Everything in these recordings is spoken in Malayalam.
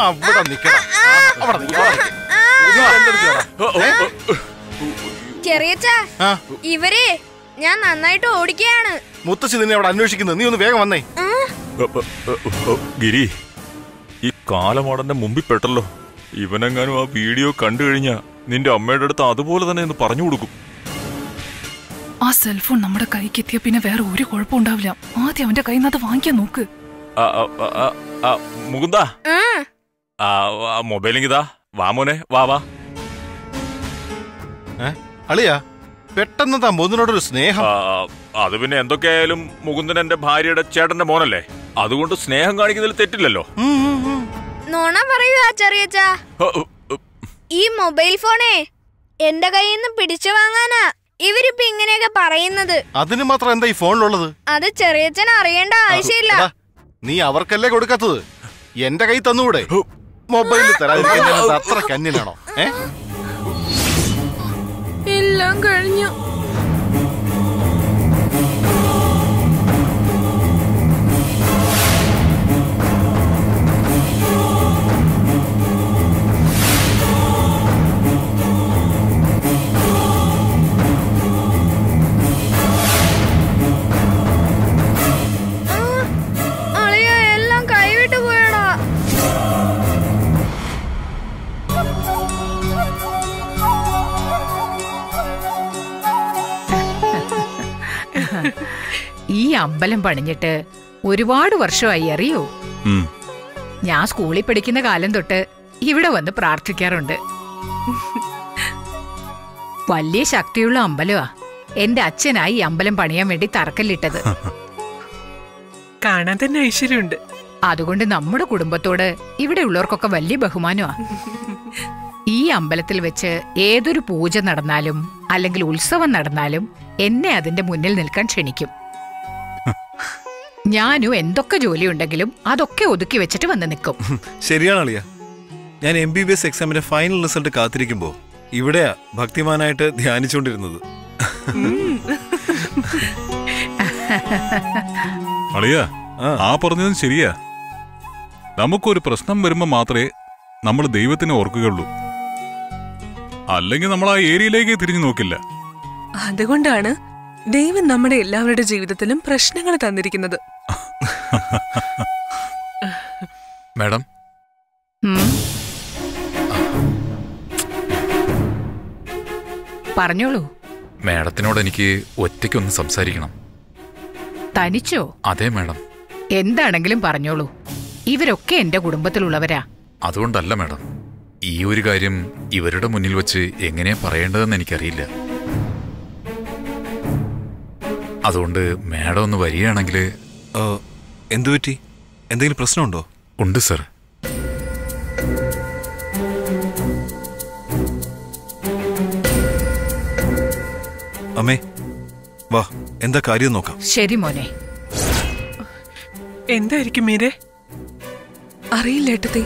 അവിടെ നിക്കണം. ചെറിയച്ച ഇവരെ ഞാൻ നന്നായിട്ട് ഓടിക്കുകയാണ്. മുത്തശ്ശി നിന്നെ അവിടെ അന്വേഷിക്കുന്നത്. നീ ഒന്ന് വേഗം വന്നേ. ഗിരി, ഈ കാലമാടന്റെ മുമ്പിൽ പെട്ടല്ലോ. ഇവനെങ്ങാനും ആ വീഡിയോ കണ്ടു കഴിഞ്ഞാ നിന്റെ അമ്മയുടെ അടുത്ത് അതുപോലെ തന്നെ എന്ന് പറഞ്ഞു കൊടുക്കും. ആ സെൽഫോൺ നമ്മുടെ കൈക്ക് എത്തിയ പിന്നെ വേറെ ഒരു കുഴപ്പം ഉണ്ടാവില്ല. ആദ്യം അവന്റെ കയ്യിൽ നിന്ന് അത് വാങ്ങിക്കാൻ നോക്ക്. മുകുന്ദ, മൊബൈലിങ്ങിതാ. വാ മോനെ, വാ വാ. അളിയാ, പെട്ടെന്ന് മോദിനോടൊരു സ്നേഹം. അത് പിന്നെ എന്തൊക്കെയായാലും മുകുന്ദൻ എന്റെ ഭാര്യയുടെ ചേട്ടന്റെ മോനല്ലേ. അതുകൊണ്ട് സ്നേഹം കാണിക്കുന്നതിൽ തെറ്റില്ലല്ലോ. നോണ പറയുക ചെറിയച്ച. ഈ മൊബൈൽ ഫോണേ എന്റെ കയ്യിൽ നിന്ന് പിടിച്ചു വാങ്ങാനാ ഇവരിപ്പോ ഇങ്ങനെയൊക്കെ പറയുന്നത്. അതിന് മാത്രം എന്താ ഈ ഫോണിലുള്ളത്? അത് ചെറിയച്ചൻ അറിയേണ്ട ആവശ്യമില്ല. നീ അവർക്കല്ലേ കൊടുക്കാത്തത്? എന്റെ കൈ തന്നുകൂടെ? മൊബൈലിൽ തരാതിരിക്കുന്നത് അത്ര കന്നിലാണോ? എല്ലാം കഴിഞ്ഞു. ഈ അമ്പലം പണിഞ്ഞിട്ട് ഒരുപാട് വർഷമായി, അറിയോ? ഞാൻ സ്കൂളിൽ പഠിക്കുന്ന കാലം തൊട്ട് ഇവിടെ വന്ന് പ്രാർത്ഥിക്കാറുണ്ട്. വലിയ ശക്തിയുള്ള അമ്പലമാ. എന്റെ അച്ഛനായി ഈ അമ്പലം പണിയാൻ വേണ്ടി തറക്കല്ലിട്ടത്. കാണാൻ തന്നെ ഐശ്വര്യമുണ്ട്. അതുകൊണ്ട് നമ്മുടെ കുടുംബത്തോട് ഇവിടെ ഉള്ളവർക്കൊക്കെ വലിയ ബഹുമാനമാ. ഈ അമ്പലത്തിൽ വെച്ച് ഏതൊരു പൂജ നടന്നാലും അല്ലെങ്കിൽ ഉത്സവം നടന്നാലും എന്നെ അതിന്റെ മുന്നിൽ നിൽക്കാൻ ക്ഷണിക്കും. ഞാനും എന്തൊക്കെ ജോലിയുണ്ടെങ്കിലും അതൊക്കെ ഒതുക്കി വെച്ചിട്ട് വന്ന് നിൽക്കും. ശരിയാണ് അളിയ. ഞാൻ MBBS എക്സാമിന്റെ ഫൈനൽ റിസൾട്ട് കാത്തിരിക്കുമ്പോ ഇവിടെയാ ഭക്തിമാനായിട്ട് ധ്യാനിച്ചുകൊണ്ടിരുന്നത്. അളിയ, ആ പറഞ്ഞതും ശരിയാ. നമുക്കൊരു പ്രശ്നം വരുമ്പോ മാത്രമേ നമ്മൾ ദൈവത്തിനെ ഓർക്കുകയുള്ളൂ. അല്ലെങ്കിൽ നമ്മൾ ആ ഏരിയയിലേക്ക് തിരിഞ്ഞു നോക്കില്ല. അതുകൊണ്ടാണ് ദൈവം നമ്മുടെ എല്ലാവരുടെ ജീവിതത്തിലും പ്രശ്നങ്ങൾ തന്നിരിക്കുന്നത്. മാഡം, പറഞ്ഞോളൂ. മാഡത്തിനോട് എനിക്ക് ഒറ്റയ്ക്കൊന്ന് സംസാരിക്കണം. തനിച്ചോ? അതെ മാഡം. എന്താണെങ്കിലും പറഞ്ഞോളൂ. ഇവരൊക്കെ എന്റെ കുടുംബത്തിലുള്ളവരാ. അതുകൊണ്ടല്ല മാഡം, ഈ ഒരു കാര്യം ഇവരുടെ മുന്നിൽ വെച്ച് എങ്ങനെയാ പറയേണ്ടതെന്ന് എനിക്കറിയില്ല. അതുകൊണ്ട് മാഡം ഒന്ന് വരികയാണെങ്കിൽ. എന്തുപറ്റി? എന്തെങ്കിലും പ്രശ്നമുണ്ടോ? ഉണ്ട് സർ. അമ്മേ വാ, എന്താ കാര്യം നോക്കാം. ശരി മോനെ. എന്തായിരിക്കും മീരെ? അറിയില്ല ഏട്ടത്തി.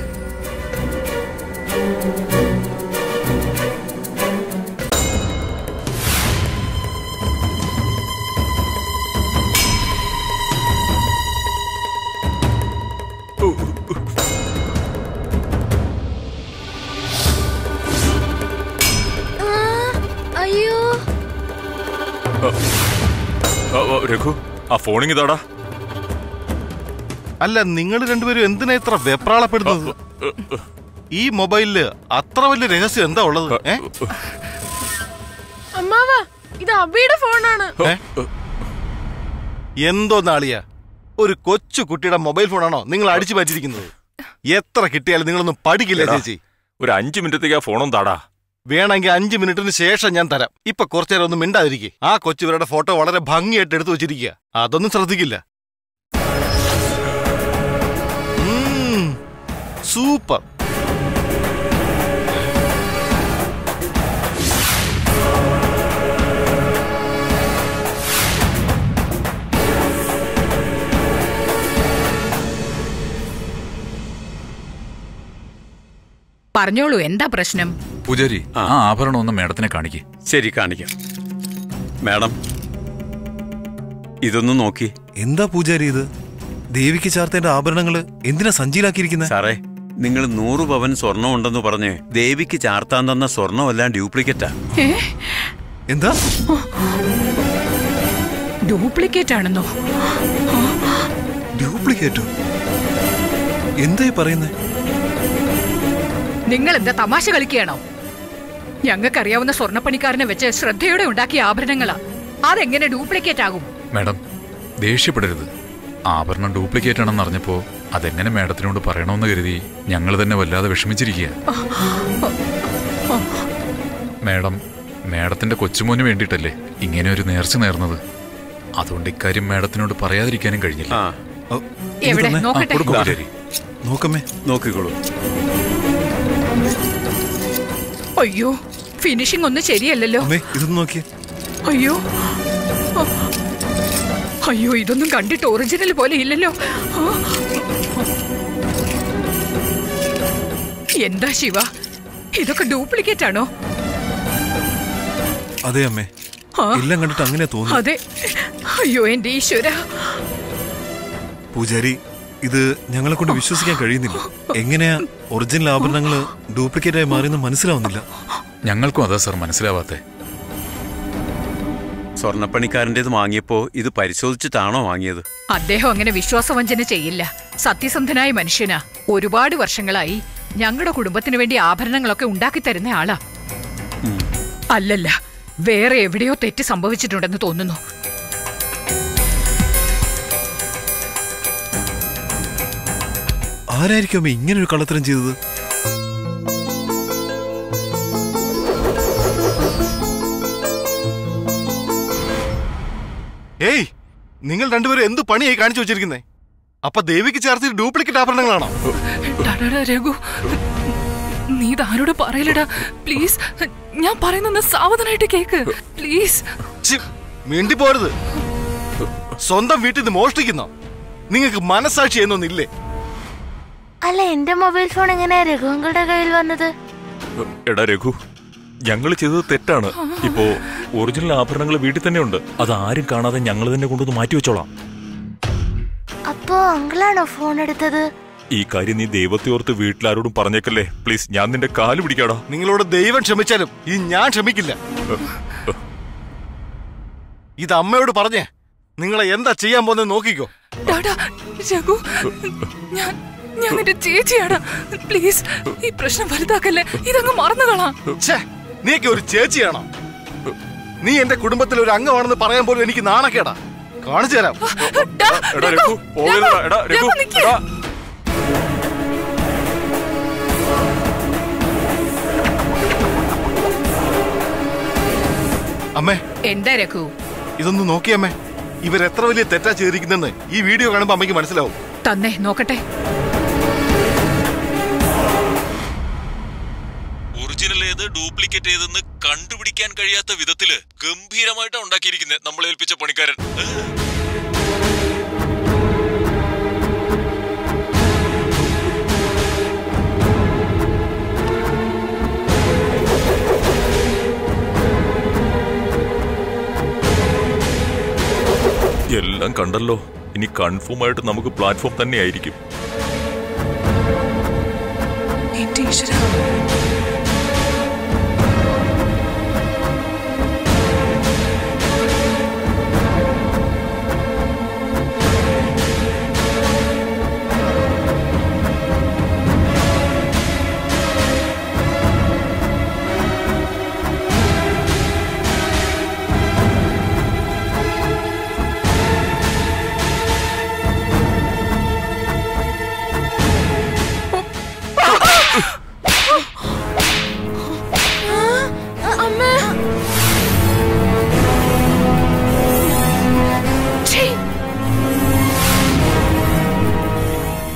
അയ്യോ, രഘു, ആ ഫോണിങ് ഇതാടാ. അല്ല, നിങ്ങൾ രണ്ടുപേരും എന്തിനാ ഇത്ര വെപ്രാളപ്പെടുന്നത്? ഈ മൊബൈലില് അത്ര വലിയ രഹസ്യം എന്താ ഉള്ളത്? അമ്മാവാ, ഇത് അബിയുടെ ഫോണാണ്. എന്തോ നാളിയാ, ഒരു കൊച്ചു കുട്ടിയുടെ മൊബൈൽ ഫോണാണോ നിങ്ങൾ അടിച്ചു മാറ്റിയിരിക്കുന്നത്? എത്ര കിട്ടിയാലും നിങ്ങളൊന്നും പഠിക്കില്ല ചേച്ചി. ഒരു 5 മിനിറ്റത്തേക്ക് ആ ഫോണും താടാ. വേണമെങ്കിൽ 5 മിനിറ്റിന് ശേഷം ഞാൻ തരാം. ഇപ്പൊ കുറച്ചു നേരം ഒന്നും മിണ്ടാതിരിക്കേ. ആ കൊച്ചുവരുടെ ഫോട്ടോ വളരെ ഭംഗിയായിട്ട് എടുത്തു വെച്ചിരിക്കുക. അതൊന്നും ശ്രദ്ധിക്കില്ല. സൂപ്പർ. പറഞ്ഞോളൂ, എന്താ പ്രശ്നം? പൂജാരി, ആ ആഭരണം ഒന്ന് മാഡത്തിനെ കാണിക്കേ. ശരി, കാണിക്കാം. മാഡം, ഇതൊന്നും നോക്കി. എന്താ പൂജാരി ഇത്? ദേവിക്ക് ചാർത്തേണ്ട ആഭരണങ്ങള് എന്തിനാ സഞ്ചിയിലാക്കിയിരിക്കുന്നത്? സാറേ, നിങ്ങൾ 100 പവൻ സ്വർണം ഉണ്ടെന്ന് പറഞ്ഞ് ദേവിക്ക് ചാർത്താൻ തന്ന സ്വർണ്ണമെല്ലാം ഡ്യൂപ്ലിക്കേറ്റാ. എന്താ? ഡ്യൂപ്ലിക്കേറ്റ് ആണെന്നോ? ഡ്യൂപ്ലിക്കേറ്റോ? എന്തായി പറയുന്നേ? നിങ്ങൾ എന്താ തമാശ കളിക്കുകയാണോ? ഞങ്ങൾക്കറിയാവുന്ന സ്വർണ്ണപ്പണിക്കാരനെ വെച്ച് ശ്രദ്ധയോടെ ഉണ്ടാക്കിയ ആഭരണങ്ങളാ. അതെങ്ങനെ ഡ്യൂപ്ലിക്കേറ്റ് ആകും? മാഡം, ദേഷ്യപ്പെടരുത്. ആഭരണം ഡ്യൂപ്ലിക്കേറ്റ് ആണെന്ന് അറിഞ്ഞപ്പോ അതെങ്ങനെ മാഡത്തിനോട് പറയണമെന്ന് കരുതി ഞങ്ങൾ തന്നെ വല്ലാതെ വിഷമിച്ചിരിക്കുക. മാഡം, മാഡത്തിന്റെ കൊച്ചുമോന് വേണ്ടിയിട്ടല്ലേ ഇങ്ങനെ ഒരു നേർച്ച നേർന്നത്. അതുകൊണ്ട് ഇക്കാര്യം മാഡത്തിനോട് പറയാതിരിക്കാനും കഴിഞ്ഞില്ല. എവിടെ നോക്കട്ടെ. നോക്കമ്മേ. നോക്കിക്കോളൂ. അയ്യോ, ഫിനിഷിംഗ് ഒന്നും ശരിയല്ലല്ലോ. ഇതൊന്നും നോക്കിയേ. അയ്യോ അയ്യോ, ഇതൊന്നും കണ്ടിട്ട് ഒറിജിനൽ പോലെ ഇല്ലല്ലോ. എന്താ ശിവ, ഇതൊക്കെ ഡ്യൂപ്ലിക്കേറ്റ് ആണോ? അതെ അമ്മേ, എല്ലാം കണ്ടിട്ട് അങ്ങനെ തോന്നുന്നു. അതെ. അയ്യോ എന്റെ ഈശ്വര. പൂജാരി, ഇത് ഞങ്ങളെ കൊണ്ട് വിശ്വസിക്കാൻ കഴിയുന്നില്ല. എങ്ങനെയാ ഒറിജിനൽ ആഭരണങ്ങള് ഡ്യൂപ്ലിക്കേറ്റ് ആയി മാറിയെന്ന് മനസ്സിലാവുന്നില്ല. ഞങ്ങൾക്കും അതാ സാർ മനസ്സിലാവാത്തെ. സ്വർണ്ണപ്പണിക്കാരൻ്റെത് വാങ്ങിയപ്പോ ഇത് പരിശോധിച്ചിട്ടാണോ വാങ്ങിയത്? അദ്ദേഹം അങ്ങനെ വിശ്വാസവഞ്ചന ചെയ്യില്ല. സത്യസന്ധനായ മനുഷ്യനാ. ഒരുപാട് വർഷങ്ങളായി ഞങ്ങളുടെ കുടുംബത്തിന് വേണ്ടി ആഭരണങ്ങളൊക്കെ ഉണ്ടാക്കി തരുന്ന ആളാ. അല്ലല്ല, വേറെ എവിടെയോ തെറ്റ് സംഭവിച്ചിട്ടുണ്ടെന്ന് തോന്നുന്നു. ആരായിരിക്കും ഇങ്ങനൊരു കള്ളത്തരം ചെയ്തത്? ഏയ്, നിങ്ങൾ രണ്ടുപേരും എന്ത് പണിയായി കാണിച്ചു വെച്ചിരിക്കുന്നേ? അപ്പൊ ദേവിക്ക് ചേർത്ത് ഡ്യൂപ്ലിക്കേറ്റ് ആഭരണങ്ങളാണോ? രഘു, നീ ഇതാരോട് പറയലടാ പ്ലീസ്. ഞാൻ പറയുന്ന സാവധാനായിട്ട് കേക്ക് പ്ലീസ്. മിണ്ടി പോരുത്. സ്വന്തം വീട്ടിൽ നിന്ന് മോഷ്ടിക്കുന്നോ? നിങ്ങൾക്ക് മനസാക്ഷി എന്നൊന്നില്ലേ? അല്ല, എന്റെ മൊബൈൽ ഫോൺ എങ്ങനെയാ രഘുങ്ങളുടെ കയ്യിൽ വന്നത്? എടാ രഘു, ഞങ്ങൾ ചെയ്തത് തെറ്റാണ്. ഇപ്പോ ഒറിജിനൽ ആഭരണങ്ങൾ വീട്ടിൽ തന്നെ ഉണ്ട്. അത് ആരും കാണാതെ ഞങ്ങൾ തന്നെ കൊണ്ടുവന്ന് മാറ്റി വെച്ചോളാം. അപ്പോ അങ്കിളാണോ ഫോൺ എടുത്തത്? ഈ കാര്യം നീ ദൈവത്തെ ഓർത്ത് വീട്ടിലാരോടും പറഞ്ഞേക്കല്ലേ പ്ലീസ്. ഞാൻ നിന്റെ കാല് പിടിക്കാടാ. നിങ്ങളോട് ദൈവം ക്ഷമിച്ചാലും ഈ ഞാൻ ക്ഷമിക്കില്ല. ഇത് അമ്മയോട് പറഞ്ഞേ നിങ്ങളെ എന്താ ചെയ്യാൻ പോകുന്നത് നോക്കിക്കോ. രഘു, ഞാൻ നിന്റെ ചേച്ചിയാടാ. പ്ലീസ്, ഈ പ്രശ്നം വലുതാക്കല്ലേ. ഇതങ്ങ് മറന്നുകളാം. നീക്ക് ഒരു ചേച്ചിയാണോ? നീ എന്റെ കുടുംബത്തിൽ ഒരു അംഗമാണെന്ന് പറയാൻ പോലും എനിക്ക് നാണക്കേടാ. കാണിച്ചു തരാം. അമ്മേ, എന്താ രഘു? ഇതൊന്ന് നോക്കിയമ്മേ. ഇവരെത്ര വലിയ തെറ്റാ ചെയ്തിരിക്കുന്നെന്ന് ഈ വീഡിയോ കാണുമ്പോ അമ്മയ്ക്ക് മനസ്സിലാവും. തന്നെ നോക്കട്ടെ. ഒറിജിനൽ ഏത് ഡ്യൂപ്ലിക്കേറ്റ് ഏതെന്ന് കണ്ടുപിടിക്കാൻ കഴിയാത്ത വിധത്തില് ഗംഭീരമായിട്ടാണ് ഉണ്ടാക്കിയിരിക്കുന്നത് നമ്മളെ ഏൽപ്പിച്ച പണിക്കാരൻ. എല്ലാം കണ്ടല്ലോ. ഇനി കൺഫേം ആയിട്ട് നമുക്ക് പ്ലാറ്റ്ഫോം തന്നെ ആയിരിക്കും. എന്റെ ഈശ്വര,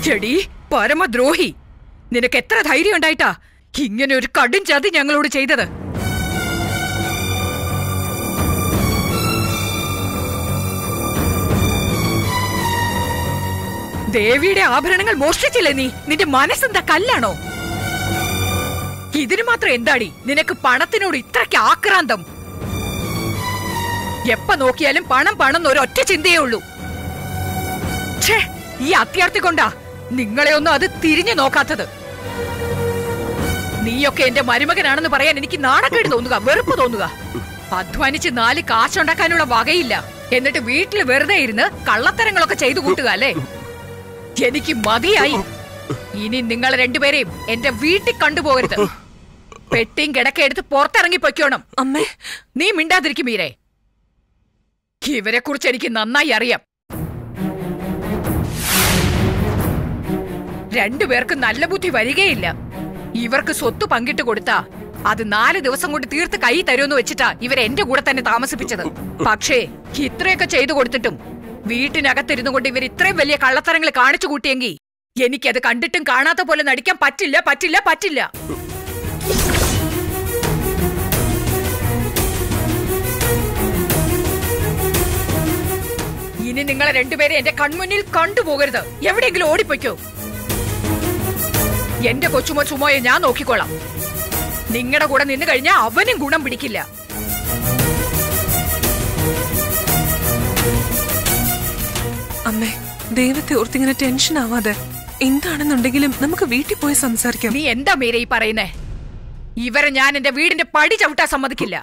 ചെടി പരമദ്രോഹി, നിനക്ക് എത്ര ധൈര്യം ഉണ്ടായിട്ടാ ഇങ്ങനെ ഒരു കടും ചതി ഞങ്ങളോട് ചെയ്തത്? ദേവിയുടെ ആഭരണങ്ങൾ മോഷ്ടിച്ചില്ലേ നീ? നിന്റെ മനസ്സെന്താ കല്ലാണോ? ഇതിന് മാത്രം എന്താടി നിനക്ക് പണത്തിനോട് ഇത്രയ്ക്ക് ആക്രാന്തം? എപ്പ നോക്കിയാലും പണം പണം എന്നൊരൊറ്റ ചിന്തയേ ഉള്ളൂ. ഈ അത്യാർത്ഥി കൊണ്ടാ നിങ്ങളെ ഒന്നും അത് തിരിഞ്ഞു നോക്കാത്തത്. നീയൊക്കെ എന്റെ മരുമകനാണെന്ന് പറയാൻ എനിക്ക് നാണക്കേട് തോന്നുക, വെറുപ്പ് തോന്നുക. അധ്വാനിച്ച് 4 കാശുണ്ടാക്കാനുള്ള വകയില്ല, എന്നിട്ട് വീട്ടിൽ വെറുതെ ഇരുന്ന് കള്ളത്തരങ്ങളൊക്കെ ചെയ്തു കൂട്ടുക അല്ലേ? എനിക്ക് മതിയായി. ഇനി നിങ്ങൾ രണ്ടുപേരെയും എന്റെ വീട്ടിൽ കണ്ടുപോകരുത്. പെട്ടിയും കിടക്കെടുത്ത് പുറത്തിറങ്ങി പൊയ്ക്കോണം. അമ്മേ, നീ മിണ്ടാതിരിക്കും മീരെ. ഇവരെ കുറിച്ച് എനിക്ക് നന്നായി അറിയാം. രണ്ടുപേർക്ക് നല്ല ബുദ്ധി വരികയില്ല. ഇവർക്ക് സ്വത്ത് പങ്കിട്ട് കൊടുത്താ അത് 4 ദിവസം കൊണ്ട് തീർത്ത് കൈ തരുമെന്ന് വെച്ചിട്ടാ ഇവരെ എന്റെ കൂടെ തന്നെ താമസിപ്പിച്ചത്. പക്ഷേ ഇത്രയൊക്കെ ചെയ്തു കൊടുത്തിട്ടും വീട്ടിനകത്തിരുന്നു കൊണ്ട് ഇവർ ഇത്രയും വലിയ കള്ളത്തരങ്ങൾ കാണിച്ചു കൂട്ടിയെങ്കിൽ എനിക്കത് കണ്ടിട്ടും കാണാത്ത പോലെ നടിക്കാൻ പറ്റില്ല, പറ്റില്ല, പറ്റില്ല. ഇനി നിങ്ങളെ രണ്ടുപേരെ എന്റെ കൺമുന്നിൽ കണ്ടുപോകരുത്. എവിടെയെങ്കിലും ഓടിപ്പോയ്ക്കോ. എന്റെ കൊച്ചുമോ ചുമോയെ ഞാൻ നോക്കിക്കോളാം. നിങ്ങളുടെ കൂടെ നിന്ന് കഴിഞ്ഞാൽ അവനും ഗുണം പിടിക്കില്ല. അമ്മേ, ദൈവത്തെ ഓർത്തിങ്ങനെ ടെൻഷൻ ആവാതെ. എന്താണെന്നുണ്ടെങ്കിലും നമുക്ക് വീട്ടിൽ പോയി സംസാരിക്കാം. നീ എന്താ മീര ഈ പറയുന്നേ? ഇവരെ ഞാൻ എന്റെ വീടിന്റെ പടി ചവിട്ടാൻ സമ്മതിക്കില്ല.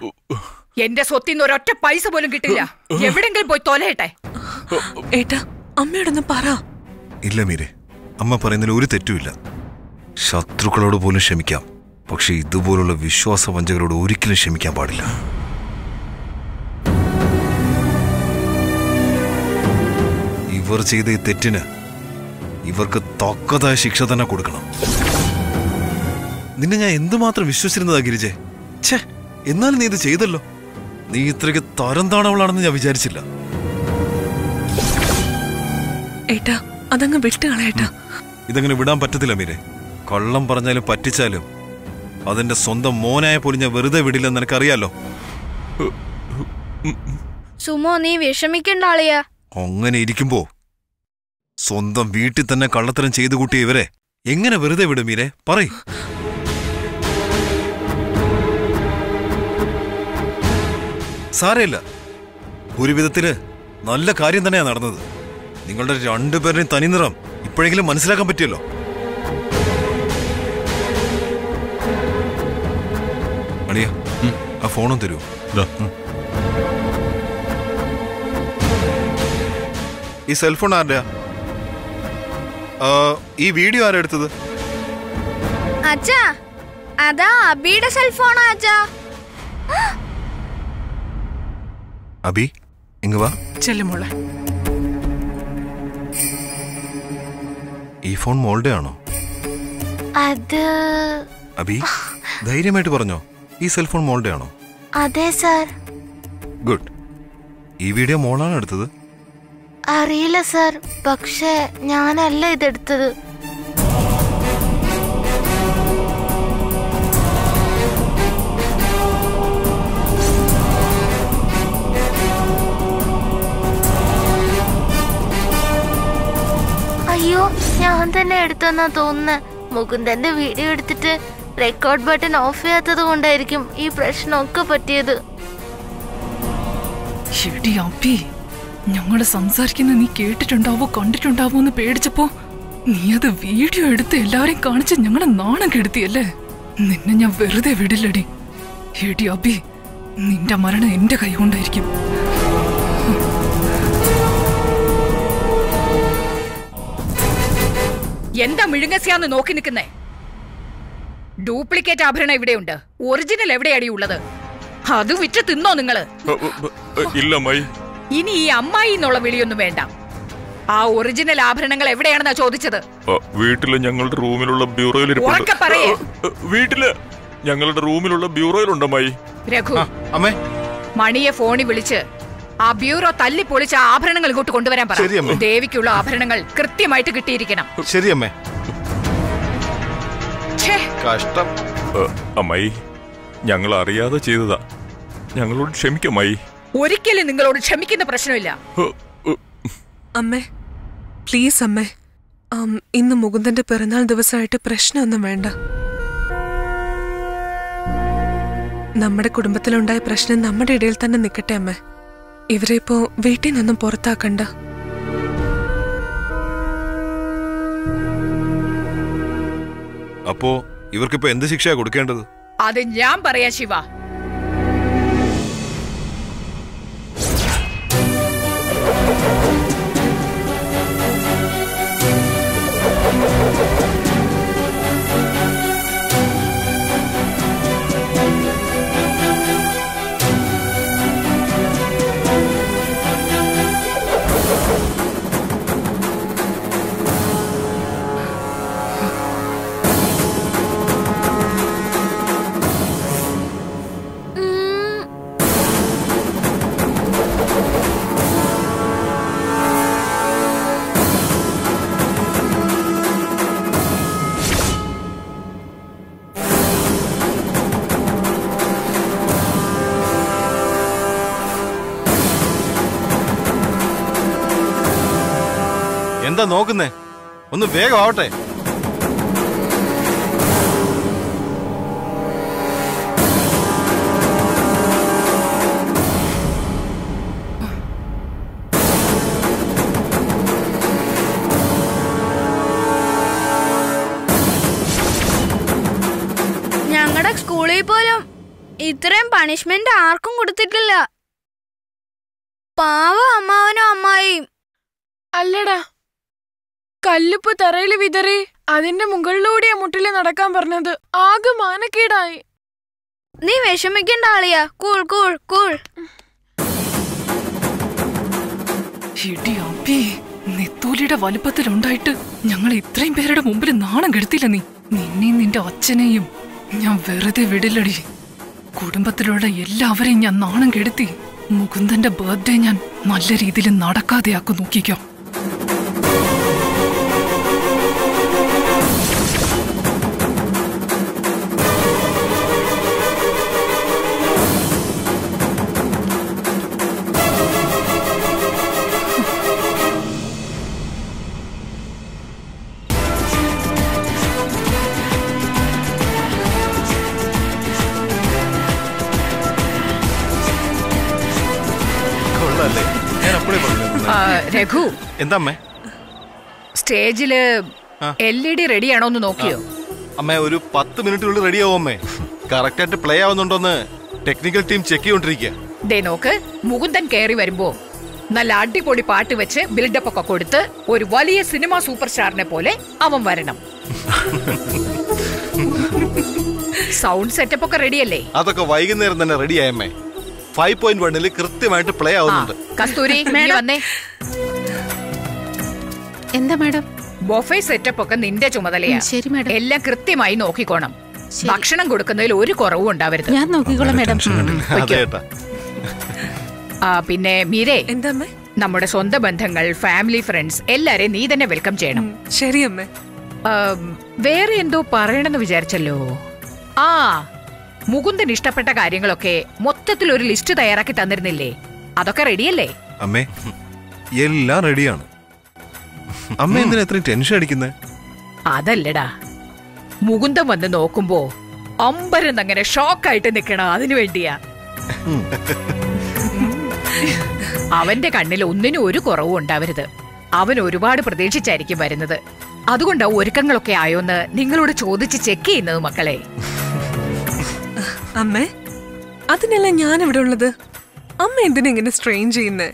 എന്റെ സ്വത്തിന്ന് ഒരൊറ്റ പൈസ പോലും കിട്ടില്ല. എവിടെങ്കിലും പോയി തൊലയട്ടെ. ഏട്ടാ, അമ്മയോടൊന്ന് പറ. ഇല്ല മീരെ, അമ്മ പറയുന്നതിൽ ഒരു തെറ്റുമില്ല. ശത്രുക്കളോട് പോലും ക്ഷമിക്കാം, പക്ഷെ ഇതുപോലുള്ള വിശ്വാസവഞ്ചകരോട് ഒരിക്കലും ക്ഷമിക്കാൻ പാടില്ല. ഇവർ ചെയ്ത ഈ തെറ്റിന് ഇവർക്ക് തക്കതായ ശിക്ഷ തന്നെ കൊടുക്കണം. നിന്നെ ഞാൻ എന്തുമാത്രം വിശ്വസിച്ചിരുന്നതാ ഗിരിജെ. ഛേ, എന്നാലും നീ ഇത് ചെയ്തല്ലോ. നീ ഇത്രയ്ക്ക് തരം താണവളാണെന്ന് ഞാൻ വിചാരിച്ചില്ല. ഏട്ടാ, അതങ്ങ് വിട്ടുകളേട്ടാ. ഇതങ്ങനെ വിടാൻ പറ്റത്തില്ല മീരെ. കള്ളം പറഞ്ഞാലും പറ്റിച്ചാലും അതെന്റെ സ്വന്തം മോനായ പോലും ഞാൻ വെറുതെ വിടില്ലെന്ന് നിനക്കറിയാലോ. സുമോ, നീ വിഷമിക്കണ്ട ആളിയാ. അങ്ങനെ ഇരിക്കുമ്പോ സ്വന്തം വീട്ടിൽ തന്നെ കള്ളത്തരം ചെയ്തു കൂട്ടിയ ഇവരെ എങ്ങനെ വെറുതെ വിടും മീരെ? പറയ്. സാരമില്ല, ഒരു വിധത്തില് നല്ല കാര്യം തന്നെയാ നടന്നത്. നിങ്ങളുടെ രണ്ടുപേരുടെയും തനിനിറം ഇപ്പോഴെങ്കിലും മനസ്സിലാക്കാൻ പറ്റിയല്ലോ. അളിയ, ആ ഫോണും തരൂ. ഈ സെൽഫോൺ ആരുടെയാ? ഈ വീഡിയോ ആരാ എടുത്തത്? അച്ഛാ, അതാ അബിയുടെ സെൽഫോണാ അച്ഛാ. അബി, ഇങ്ങ് വാ. ചെല്ലുമോളെ. ഈ ഫോൺ മോളുടെ ആണോ? അത് അബി, ധൈര്യമായിട്ട് പറഞ്ഞോ, ഈ സെൽഫോൺ മോളുടെ ആണോ? അതെ സാർ. ഗുഡ്. ഈ വീഡിയോ മോളാണ് എടുത്തത്? അറിയില്ല സാർ, പക്ഷെ ഞാനല്ല ഇതെടുത്തത്. അയ്യോ, ഞാൻ തന്നെ എടുത്തെന്നാ തോന്നുന്നത്. മുകുന്ദന്റെ വീഡിയോ എടുത്തിട്ട് റെക്കോർഡ് ബട്ടൺ ഓഫ് ചെയ്യാത്തത് കൊണ്ടായിരിക്കും ഈ പ്രശ്നമൊക്കെ പറ്റിയത്. എടി അബി, ഞങ്ങള് സംസാരിക്കുന്ന നീ കേട്ടിട്ടുണ്ടാവോ കണ്ടിട്ടുണ്ടാവോ എന്ന് പേടിച്ചപ്പോ നീ അത് വീഡിയോ എടുത്ത് എല്ലാവരെയും കാണിച്ച് ഞങ്ങളെ നാണം കെടുത്തിയല്ലേ. നിന്നെ ഞാൻ വെറുതെ വിടില്ലടി. എടി അബി, നിന്റെ മരണം എന്റെ കൈ കൊണ്ടായിരിക്കും. എന്താ മിഴുങ്ങസ്യാന്ന് നോക്കി നിൽക്കുന്നേ? ഡ്യൂപ്ലിക്കേറ്റ് ആഭരണം ഇവിടെയുണ്ട്, ഒറിജിനൽ എവിടെയാടി ഉള്ളത്? അത് വിറ്റ് തിന്നോ നിങ്ങള്? ഇല്ല അമ്മായി. ഇനി ഈ അമ്മായി എന്നുള്ള വിളിയൊന്നും വേണ്ട. ആ ഒറിജിനൽ ആഭരണങ്ങൾ എവിടെയാണെന്നാ ചോദിച്ചത്? വീട്ടില് ഞങ്ങളുടെ റൂമിലുള്ള ബ്യൂറോയിൽ. ഉറക്കെ പറയേ. വീട്ടില് ഞങ്ങളുടെ റൂമിലുള്ള ബ്യൂറോയിലുണ്ട് അമ്മായി. രഘു, അമ്മേ, മണിയെ ഫോണിൽ വിളിച്ച് ആ ബ്യൂറോ തല്ലി പൊളിച്ച ആഭരണങ്ങൾ ഇങ്ങോട്ട് കൊണ്ടുവരാൻ പറ. ദേവിക്കുള്ള ആഭരണങ്ങൾ കൃത്യമായിട്ട് കിട്ടിയിരിക്കണം. ശരി അമ്മേ. ഛേ, കഷ്ടം. അമ്മായി, ഞങ്ങൾ അറിയാതെ ചെയ്തതാ. ഞങ്ങളോട് ക്ഷമിക്കമ്മായി. ഒരിക്കലും നിങ്ങളോട് ക്ഷമിക്കുന്ന പ്രശ്നമില്ല. അമ്മേ, പ്ലീസ് അമ്മേ. ഇന്ന് മുകുന്ദന്റെ പിറന്നാൾ ദിവസമായിട്ട് പ്രശ്നമൊന്നും വേണ്ട. നമ്മുടെ കുടുംബത്തിലുണ്ടായ പ്രശ്നം നമ്മുടെ ഇടയിൽ തന്നെ നിൽക്കട്ടെ അമ്മേ. ഇവരെ ഇപ്പോ വീട്ടിൽ നിന്നും പുറത്താക്കണ്ട. അപ്പോ ഇവർക്കിപ്പോ എന്ത് ശിക്ഷയാ കൊടുക്കേണ്ടത്? അത് ഞാൻ പറയാ ശിവ. എന്താ നോക്കുന്നേ? ഒന്ന് വേഗം ആവട്ടെ. ഞങ്ങളുടെ സ്കൂളിൽ പോലും ഇത്രയും പണിഷ്മെന്റ് ആർക്കും കൊടുത്തിട്ടില്ല. പാവ അമ്മാവനും അമ്മായിയും. അല്ലടാ, കല്ലുപ്പ് തറയിൽ വിതറി അതിന്റെ മുകളിലൂടെയാ മുട്ടില് നടക്കാൻ പറഞ്ഞത്. ആകെ മാനക്കേടായി. നീ വിഷമിക്കണ്ട ആളിയാ. Cool cool cool. നെത്തോലിയുടെ വലുപ്പത്തിലുണ്ടായിട്ട് ഞങ്ങൾ ഇത്രയും പേരുടെ മുമ്പിൽ നാണം കെടുത്തില്ല. നിന്നെയും നിന്റെ അച്ഛനെയും ഞാൻ വെറുതെ വിടില്ലടി. കുടുംബത്തിലുള്ള എല്ലാവരെയും ഞാൻ നാണം കെടുത്തി. മുകുന്ദന്റെ ബർത്ത്ഡേ ഞാൻ നല്ല രീതിയിൽ നടക്കാതെയാക്കും. നോക്കിക്കോ. രഘു, എന്താമ്മേ? സ്റ്റേജില് LED റെഡിയാണോ എന്ന് നോക്കിയോ? അമ്മേ, ഒരു 10 മിനിറ്റിനുള്ളിൽ റെഡിയാവും അമ്മേ. കറക്റ്റ് ആയിട്ട് പ്ലേ ആവുന്നുണ്ടോന്ന് ടെക്നിക്കൽ ടീം ചെക്ക് ചെയ്തോണ്ടിരിക്കുക. ദേ നോക്ക്, മുകുന്ദൻ കയറി വരുമ്പോ നല്ല അടിപൊളി പാട്ട് വെച്ച് ബിൽഡപ്പ് ഒക്കെ കൊടുത്ത് ഒരു വലിയ സിനിമ സൂപ്പർ സ്റ്റാറിനെ പോലെ അവൻ വരണം. സൗണ്ട് സെറ്റപ്പ് ഒക്കെ റെഡിയല്ലേ? അതൊക്കെ വൈകുന്നേരം തന്നെ റെഡിയായമ്മേ. 5.1 കൃത്യമായിട്ട് പ്ലേ ആവുന്നുണ്ട്. കസ്തൂരി, വന്നേ. എന്താ മാഡം? ബൊഫേ സെറ്റപ്പ് ഒക്കെ നിന്റെ ചുമതലയാ. ശരി മാഡം. എല്ലാം കൃത്യമായി നോക്കിക്കോണം. ഭക്ഷണം കൊടുക്കുന്നതിൽ ഒരു കുറവും ഉണ്ടാവരുത്. ഞാൻ നോക്കിക്കോളാം മാഡം. പിന്നെ മീരേ, എന്താമ്മേ? നമ്മുടെ സ്വന്തം ബന്ധങ്ങൾ, ഫാമിലി, ഫ്രണ്ട്സ് എല്ലാരെയും നീ തന്നെ വെൽക്കം ചെയ്യണം. ശരി അമ്മേ. വേറെ എന്തോ പറയണമെന്ന് വിചാരിച്ചല്ലോ. മുകുന്ദൻ ഇഷ്ടപ്പെട്ട കാര്യങ്ങളൊക്കെ മൊത്തത്തിൽ ഒരു ലിസ്റ്റ് തയ്യാറാക്കി തന്നിരുന്നില്ലേ? അതൊക്കെ റെഡിയല്ലേ? അമ്മേ, എല്ലാം റെഡിയാണ്. അമ്മ എന്തിനാ എത്ര ടെൻഷൻ അടിക്കുന്നേ? അതല്ലടാ, മുകുന്ദൻ വന്ന് നോക്കുമ്പോ അമ്പരന്നങ്ങനെ ഷോക്കായിട്ട് നിക്കണ, അതിനു വേണ്ടിയാ. അവന്റെ കണ്ണിൽ ഒന്നിനും ഒരു കുറവും ഉണ്ടാവരുത്. അവൻ ഒരുപാട് പ്രതീക്ഷിച്ചായിരിക്കും വരുന്നത്. അതുകൊണ്ടാ ഒരുക്കങ്ങളൊക്കെ ആയോന്ന് നിങ്ങളോട് ചോദിച്ച് ചെക്ക് ചെയ്യുന്നത് മക്കളെ. അമ്മേ, അതിനെല്ലാം ഞാൻ ഇവിടെ ഉള്ളത്. അമ്മ എന്തിനാ ഇങ്ങനെ സ്ട്രെയിൻ ചെയ്യുന്നേ?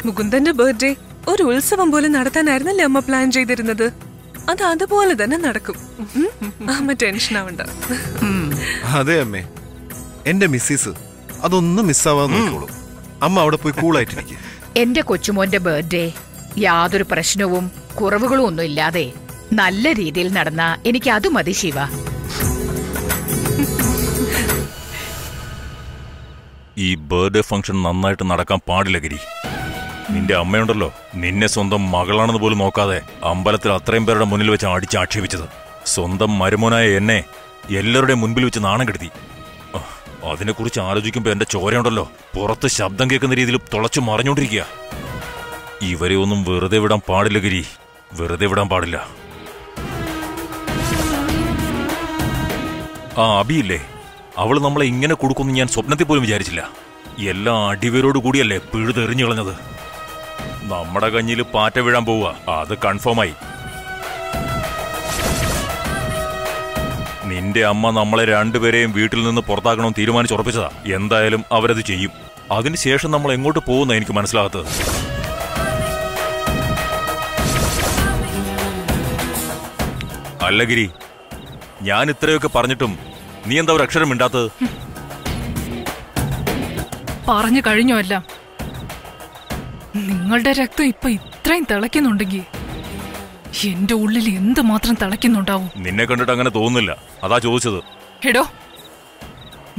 മുകുന്ദന്റെ ബർത്ത്ഡേ ഒരു ഉത്സവം പോലെ നടത്താനായിരുന്നല്ലേ അമ്മ പ്ലാൻ ചെയ്തിരുന്നത്. അത് അതുപോലെ തന്നെ നടക്കും. അമ്മ ടെൻഷൻ ആവണ്ട. അതെ അമ്മേ, എന്റെ മിസ്സിസ് അതൊന്നും മിസ്സാവാതെ നോക്കിക്കോളൂ. അമ്മ അവിടെ പോയി കൂളായിട്ടിരിക്കും. എന്റെ കൊച്ചുമോന്റെ ബർത്ത്ഡേ യാതൊരു പ്രശ്നവും കുറവുകളും ഒന്നും ഇല്ലാതെ നല്ല രീതിയിൽ നടന്ന എനിക്ക് അത് മതി ശിവ. ഈ ബർത്ത്ഡേ ഫംഗ്ഷൻ നന്നായിട്ട് നടക്കാൻ പാടില്ല ഗിരി. നിന്റെ അമ്മയുണ്ടല്ലോ, നിന്നെ സ്വന്തം മകളാണെന്ന് പോലും നോക്കാതെ അമ്പലത്തിൽ അത്രയും പേരുടെ മുന്നിൽ വെച്ച് അടിച്ച് ആക്ഷേപിച്ചത്. സ്വന്തം മരുമോനായ എന്നെ എല്ലാവരുടെയും മുൻപിൽ വെച്ച് നാണം കെടുത്തി. അതിനെക്കുറിച്ച് ആലോചിക്കുമ്പോ എന്റെ ചോരയുണ്ടല്ലോ പുറത്ത് ശബ്ദം കേൾക്കുന്ന രീതിയിൽ തുളച്ചു മറിഞ്ഞോണ്ടിരിക്കുക. ഇവരെ ഒന്നും വെറുതെ വിടാൻ പാടില്ല ഗിരി, വെറുതെ വിടാൻ പാടില്ല. അബിയില്ലേ, അവള് നമ്മളെ ഇങ്ങനെ കൊടുക്കുമെന്ന് ഞാൻ സ്വപ്നത്തിൽ പോലും വിചാരിച്ചില്ല. എല്ലാ അടിവേരോട് കൂടിയല്ലേ പിഴുതെറിഞ്ഞു കളഞ്ഞത്. നമ്മുടെ കഞ്ഞിൽ പാറ്റ വീഴാൻ പോവുക, അത് കൺഫേമായി. നിന്റെ അമ്മ നമ്മളെ രണ്ടുപേരെയും വീട്ടിൽ നിന്ന് പുറത്താക്കണമെന്ന് തീരുമാനിച്ചുറപ്പിച്ചതാ. എന്തായാലും അവരത് ചെയ്യും. അതിനുശേഷം നമ്മൾ എങ്ങോട്ട് പോകുന്ന എനിക്ക് മനസ്സിലാകാത്തത്. അല്ലഗിരി, ഞാൻ ഇത്രയൊക്കെ പറഞ്ഞിട്ടും നീ എന്താ ഒരു അക്ഷരം മിണ്ടാത്തത്? പറഞ്ഞു കഴിഞ്ഞോ എല്ലാം. നിങ്ങളുടെ രക്തം ഇപ്പൊ ഇത്രയും തിളയ്ക്കുന്നുണ്ടെങ്കിൽ എന്റെ ഉള്ളിൽ എന്തുമാത്രം തിളയ്ക്കുന്നുണ്ടാവും. നിന്നെ കണ്ടിട്ട് അങ്ങനെ തോന്നുന്നില്ല, അതാ ചോദിച്ചത്. എടോ,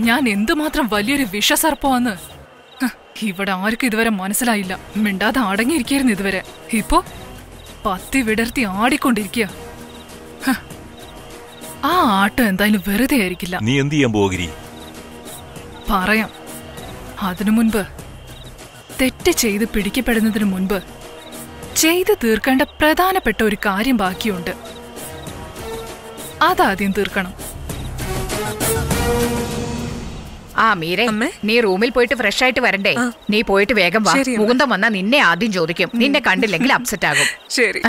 ഞാൻ എന്തുമാത്രം വലിയൊരു വിഷസർപ്പമാന്ന് ഇവിടെ ആർക്കും ഇതുവരെ മനസ്സിലായില്ല. മിണ്ടാതെ അടങ്ങിയിരിക്കായിരുന്നു ഇതുവരെ. ഇപ്പോ പത്തി വിടർത്തി ആടിക്കൊണ്ടിരിക്കുക. ആ ആട്ടം എന്തായാലും വെറുതെ ആയിരിക്കില്ല. നീ എന്ത് ചെയ്യാൻ പോകിരി? പറയാം. അതിനു മുൻപ്, തെറ്റ് ചെയ്ത് പിടിക്കപ്പെടുന്നതിന് മുൻപ് ചെയ്ത് തീർക്കേണ്ട പ്രധാനപ്പെട്ട ഒരു കാര്യം ബാക്കിയുണ്ട്. അതാദ്യം തീർക്കണം. ആ മീരെ, നീ റൂമിൽ പോയിട്ട് ഫ്രഷ് ആയിട്ട് വരണ്ടേ? നീ പോയിട്ട് വേഗം വാ. മുകുന്ദം വന്നാ നിന്നെ ആദ്യം ചോദിക്കും. നിന്നെ കണ്ടില്ലെങ്കിൽ അപ്സെറ്റ് ആകും. ശരി.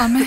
അമ്മേ